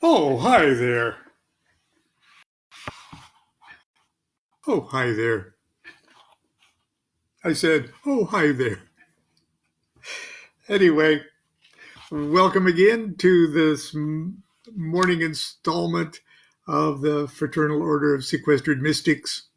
Oh, hi there. Oh, hi there. I said, oh, hi there. Anyway, welcome again to this morning installment of the Fraternal Order of Sequestered Mystics.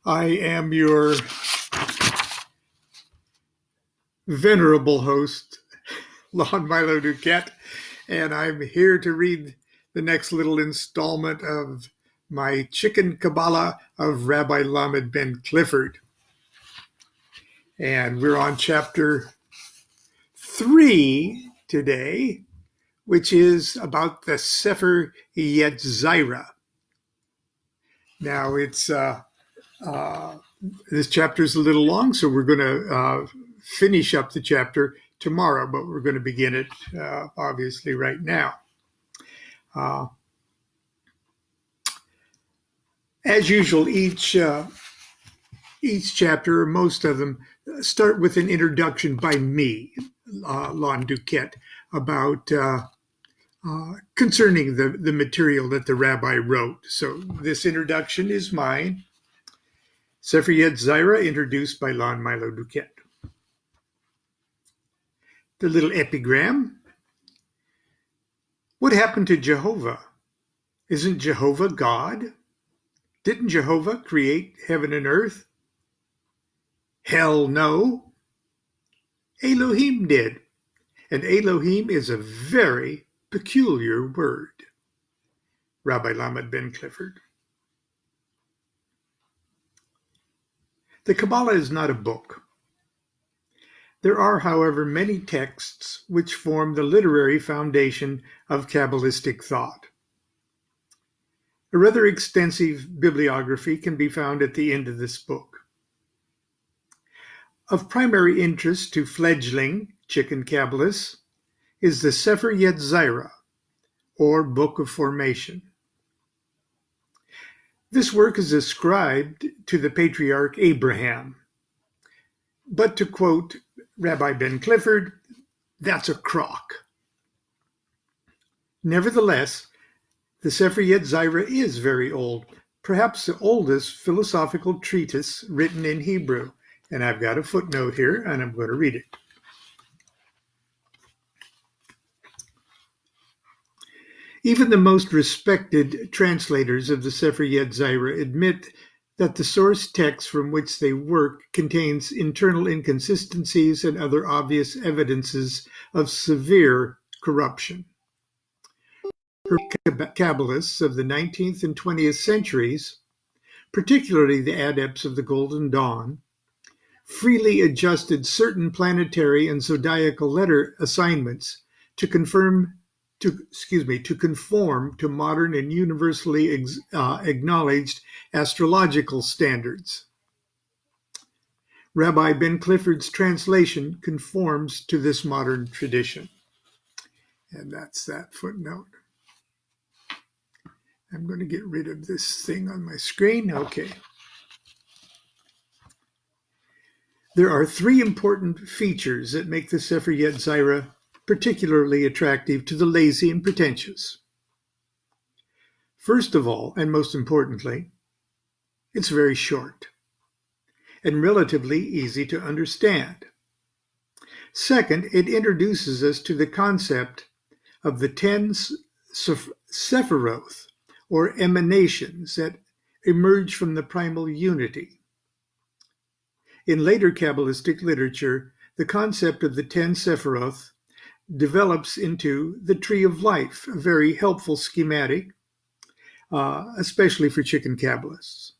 I am your venerable host, Lon Milo DuQuette, and I'm here to read the next little installment of my Chicken Qabalah of Rabbi Lamed ben Clifford. And we're on chapter 3 today, which is about the Sepher Yetzirah. Now, this chapter is a little long, so we're going to finish up the chapter tomorrow, but we're going to begin it obviously right now. As usual, each chapter, or most of them, start with an introduction by me, Lon DuQuette, about concerning the material that the rabbi wrote. So this introduction is mine. Sepher Yetzirah, introduced by Lon Milo DuQuette. The little epigram. What happened to Jehovah? Isn't Jehovah God? Didn't Jehovah create heaven and earth? Hell no. Elohim did. And Elohim is a very peculiar word. Rabbi Lamed ben Clifford. The Qabalah is not a book. There are, however, many texts which form the literary foundation of Kabbalistic thought. A rather extensive bibliography can be found at the end of this book. Of primary interest to fledgling chicken Kabbalists is the Sepher Yetzirah, or Book of Formation. This work is ascribed to the patriarch Abraham. But to quote Rabbi Ben Clifford, that's a crock. Nevertheless, the Sepher Yetzirah is very old, perhaps the oldest philosophical treatise written in Hebrew. And I've got a footnote here, and I'm going to read it. Even the most respected translators of the Sepher Yetzirah admit that the source text from which they work contains internal inconsistencies and other obvious evidences of severe corruption. Kabbalists of the 19th and 20th centuries, particularly the adepts of the Golden Dawn, freely adjusted certain planetary and zodiacal letter assignments to conform to modern and universally acknowledged astrological standards. Rabbi Ben Clifford's translation conforms to this modern tradition. And that's that footnote. I'm going to get rid of this thing on my screen. Okay. There are three important features that make the Sepher Yetzirah particularly attractive to the lazy and pretentious. First of all, and most importantly, it's very short and relatively easy to understand. Second, it introduces us to the concept of the 10 Sephiroth, or emanations that emerge from the primal unity. In later Kabbalistic literature, the concept of the 10 Sephiroth develops into the Tree of Life, a very helpful schematic, especially for chicken Kabbalists.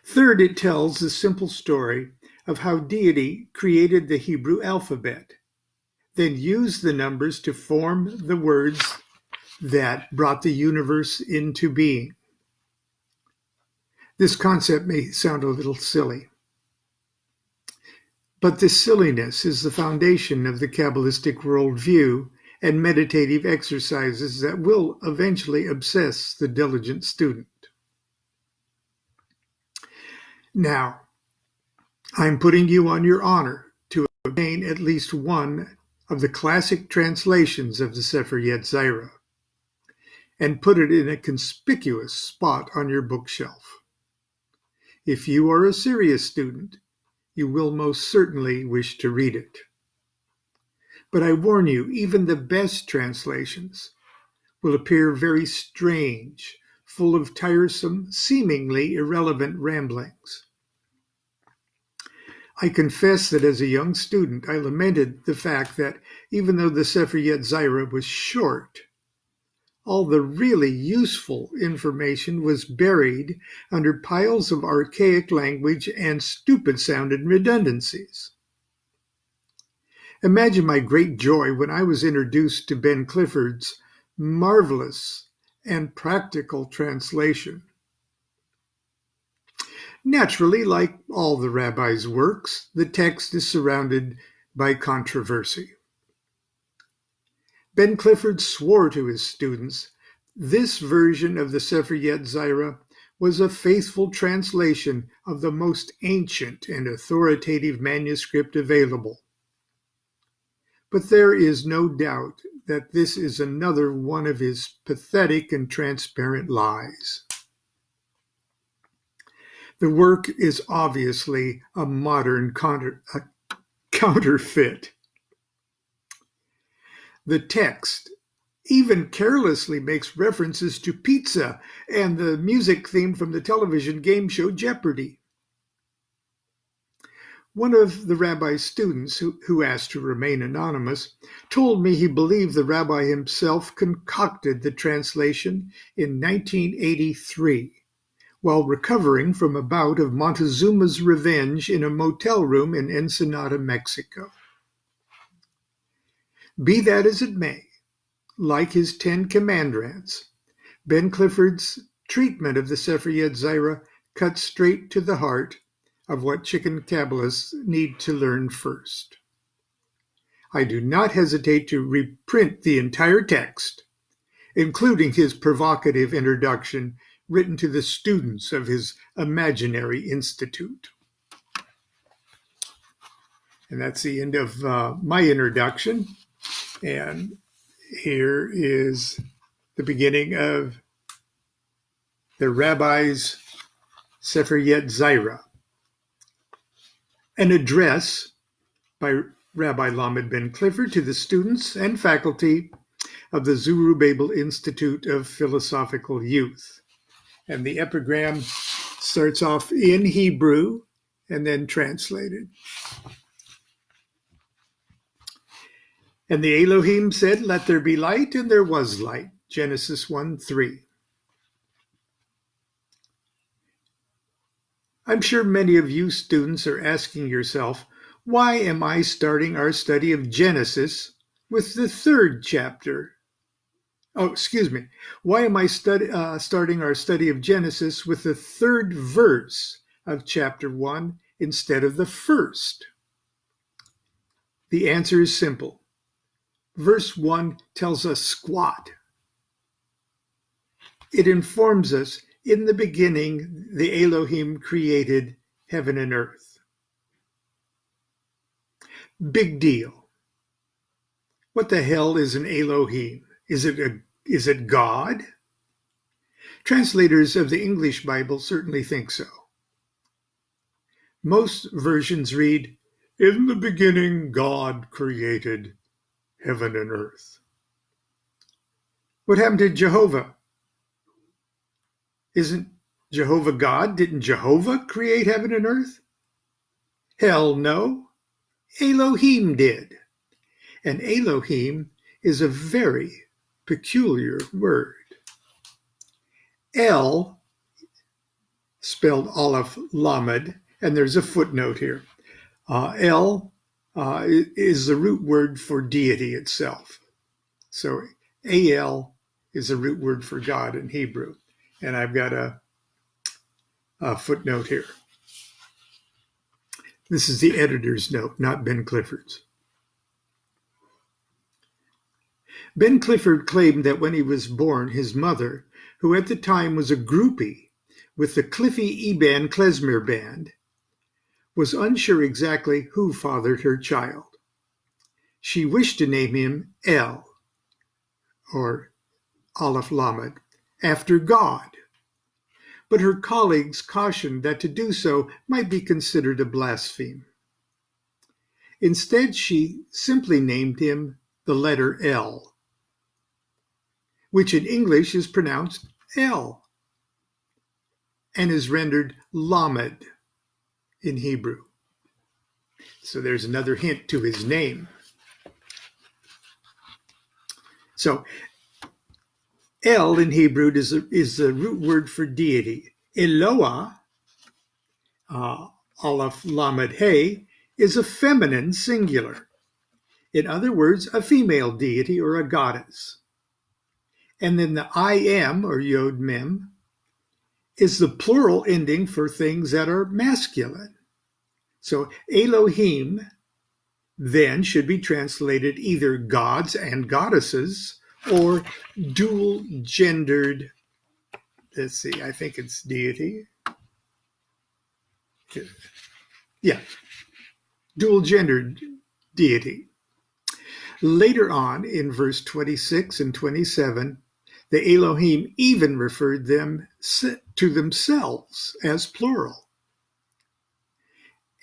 Third, it tells the simple story of how deity created the Hebrew alphabet, then used the numbers to form the words that brought the universe into being. This concept may sound a little silly, but this silliness is the foundation of the Kabbalistic worldview and meditative exercises that will eventually obsess the diligent student. Now, I'm putting you on your honor to obtain at least one of the classic translations of the Sepher Yetzirah and put it in a conspicuous spot on your bookshelf. If you are a serious student, you will most certainly wish to read it. But I warn you, even the best translations will appear very strange, full of tiresome, seemingly irrelevant ramblings. I confess that as a young student, I lamented the fact that even though the Sepher Yetzirah was short, all the really useful information was buried under piles of archaic language and stupid-sounding redundancies. Imagine my great joy when I was introduced to Ben Clifford's marvelous and practical translation. Naturally, like all the rabbi's works, the text is surrounded by controversy. Ben Clifford swore to his students this version of the Sepher Yetzirah was a faithful translation of the most ancient and authoritative manuscript available. But there is no doubt that this is another one of his pathetic and transparent lies. The work is obviously a modern counterfeit. The text even carelessly makes references to pizza and the music theme from the television game show Jeopardy! One of the rabbi's students, who asked to remain anonymous, told me he believed the rabbi himself concocted the translation in 1983 while recovering from a bout of Montezuma's revenge in a motel room in Ensenada, Mexico. Be that as it may, like his 10 commandments, Ben Clifford's treatment of the Sepher Yetzirah cuts straight to the heart of what chicken Kabbalists need to learn first. I do not hesitate to reprint the entire text, including his provocative introduction written to the students of his imaginary institute. And that's the end of my introduction. And here is the beginning of the rabbi's Sepher Yetzirah, an address by Rabbi Lamed Ben Clifford to the students and faculty of the Zerubbabel Institute of Philosophical Youth. And the epigram starts off in Hebrew and then translated. And the Elohim said, "Let there be light," and there was light. Genesis 1:3. I'm sure many of you students are asking yourself, why am I starting our study of Genesis with the third chapter? Why am I starting our study of Genesis with the third verse of chapter 1 instead of the first? The answer is simple. Verse 1 tells us squat. It informs us, in the beginning, the Elohim created heaven and earth. Big deal. What the hell is an Elohim? Is it God? Translators of the English Bible certainly think so. Most versions read, "In the beginning, God created heaven and earth." What happened to Jehovah? Isn't Jehovah God? Didn't Jehovah create heaven and earth? Hell no. Elohim did. And Elohim is a very peculiar word. El, spelled Aleph Lamed, and there's a footnote here. El is the root word for deity itself. So El is the root word for God in Hebrew. And I've got a footnote here. This is the editor's note, not Ben Clifford's. Ben Clifford claimed that when he was born, his mother, who at the time was a groupie with the Cliffy Eban Klezmer Band, was unsure exactly who fathered her child. She wished to name him El, or Aleph Lamed, after God. But her colleagues cautioned that to do so might be considered a blaspheme. Instead, she simply named him the letter L, which in English is pronounced El, and is rendered Lamed in Hebrew. So there's another hint to his name. So El in Hebrew is the root word for deity. Eloah, Aleph Lamed He, is a feminine singular. In other words, a female deity or a goddess. And then the I am, or Yod Mem, is the plural ending for things that are masculine. So Elohim then should be translated either gods and goddesses or dual-gendered, let's see, I think it's deity. Yeah, dual-gendered deity. Later on, in verse 26 and 27, the Elohim even referred them to themselves as plural.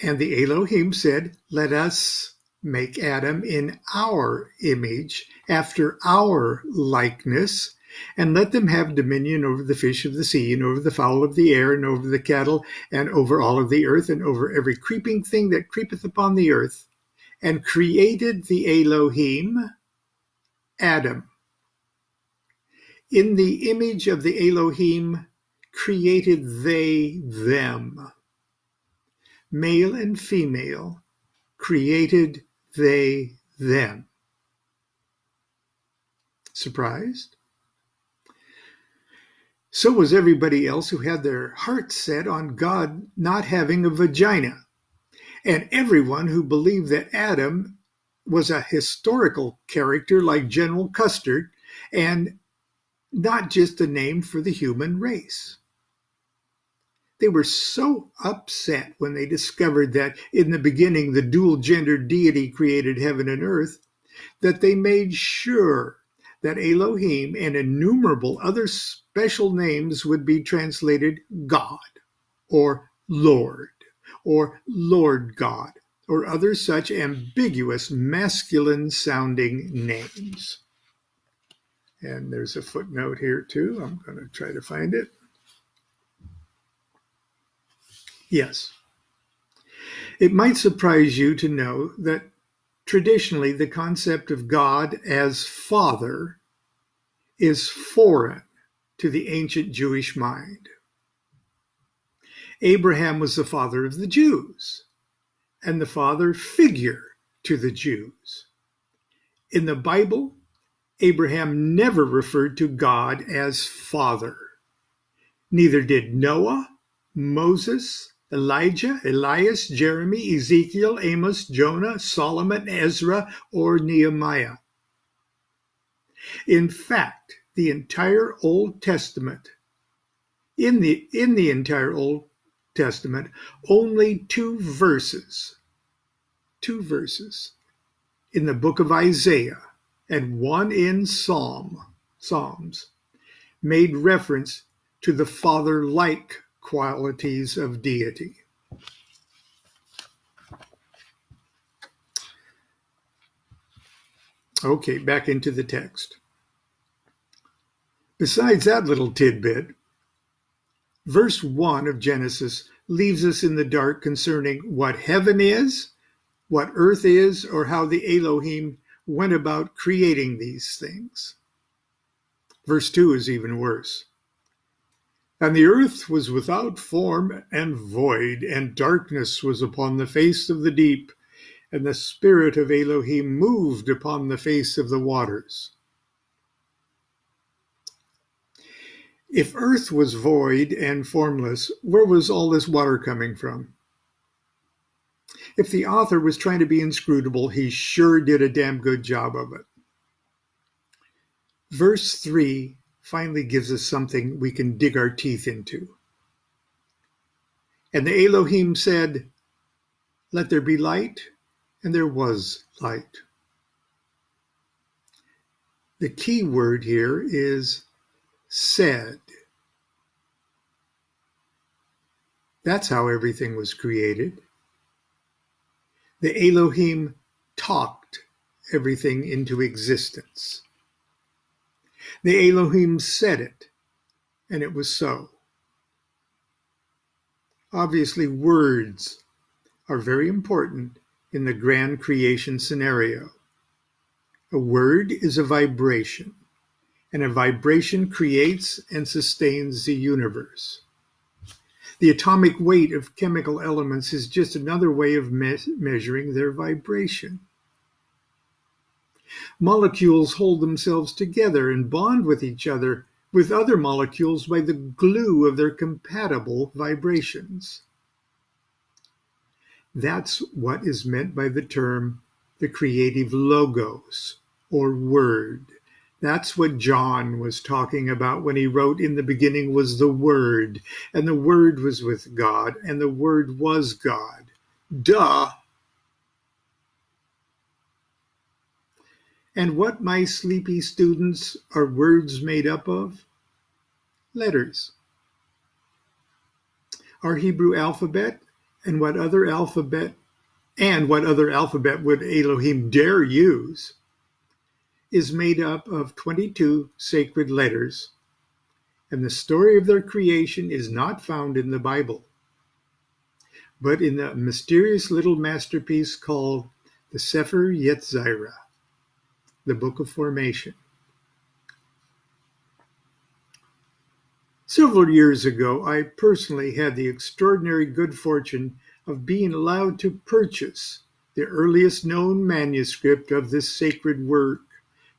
And the Elohim said, "Let us make Adam in our image, after our likeness, and let them have dominion over the fish of the sea, and over the fowl of the air, and over the cattle, and over all of the earth, and over every creeping thing that creepeth upon the earth." And created the Elohim Adam. In the image of the Elohim created they them. Male and female created they them. Surprised? So was everybody else who had their hearts set on God not having a vagina, and everyone who believed that Adam was a historical character like General Custer and not just a name for the human race. They were so upset when they discovered that in the beginning the dual-gendered deity created heaven and earth that they made sure that Elohim and innumerable other special names would be translated God or Lord or Lord God or other such ambiguous masculine-sounding names. And there's a footnote here too. I'm going to try to find it. Yes. It might surprise you to know that traditionally the concept of God as Father is foreign to the ancient Jewish mind. Abraham was the father of the Jews and the father figure to the Jews. In the Bible, Abraham never referred to God as Father. Neither did Noah, Moses, Elijah, Elias, Jeremy, Ezekiel, Amos, Jonah, Solomon, Ezra, or Nehemiah. In fact, the entire Old Testament, in the entire Old Testament, only two verses in the book of Isaiah and one in Psalms made reference to the father-like qualities of deity. Okay, back into the text. Besides that little tidbit, verse 1 of Genesis leaves us in the dark concerning what heaven is, what earth is, or how the Elohim went about creating these things. Verse 2 is even worse. And the earth was without form and void, and darkness was upon the face of the deep, and the Spirit of Elohim moved upon the face of the waters. If earth was void and formless, where was all this water coming from? If the author was trying to be inscrutable, he sure did a damn good job of it. Verse 3 finally gives us something we can dig our teeth into. And the Elohim said, "Let there be light," and there was light. The key word here is said. That's how everything was created. The Elohim talked everything into existence. The Elohim said it, and it was so. Obviously, words are very important in the grand creation scenario. A word is a vibration, and a vibration creates and sustains the universe. The atomic weight of chemical elements is just another way of measuring their vibration. Molecules hold themselves together and bond with each other with other molecules by the glue of their compatible vibrations. That's what is meant by the term the creative logos, or word. That's what John was talking about when he wrote, "In the beginning was the Word, and the Word was with God, and the Word was God." Duh! And what, my sleepy students, are words made up of? Letters. Our Hebrew alphabet, and what other alphabet would Elohim dare use, is made up of 22 sacred letters, and the story of their creation is not found in the Bible, but in the mysterious little masterpiece called the Sepher Yetzirah, the Book of Formation. Several years ago, I personally had the extraordinary good fortune of being allowed to purchase the earliest known manuscript of this sacred work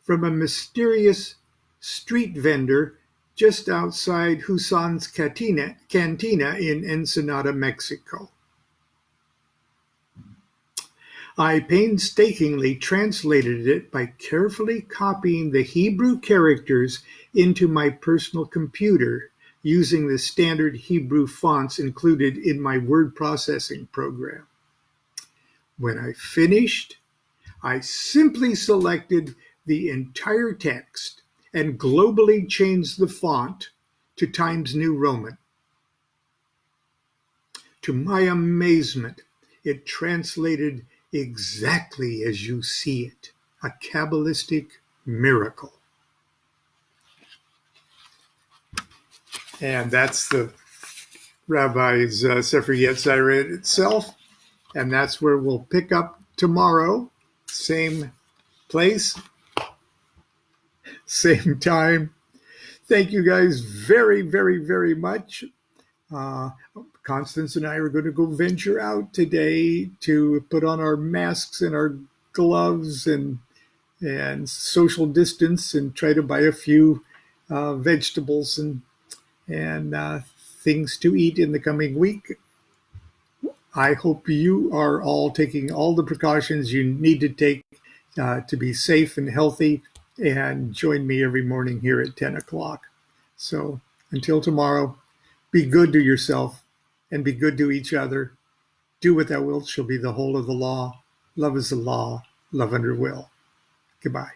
from a mysterious street vendor just outside Husson's Cantina in Ensenada, Mexico. I painstakingly translated it by carefully copying the Hebrew characters into my personal computer using the standard Hebrew fonts included in my word processing program. When I finished, I simply selected the entire text and globally changed the font to Times New Roman. To my amazement, it translated exactly as you see it, a Kabbalistic miracle. And that's the Rabbi's Sepher Yetzirah itself, and that's where we'll pick up tomorrow, same place, same time. Thank you guys very, very, very much. Constance and I are going to go venture out today to put on our masks and our gloves and social distance and try to buy a few vegetables and things to eat in the coming week. I hope you are all taking all the precautions you need to take to be safe and healthy, and join me every morning here at 10 o'clock. So until tomorrow, be good to yourself and be good to each other. Do what thou wilt shall be the whole of the law. Love is the law. Love under will. Goodbye.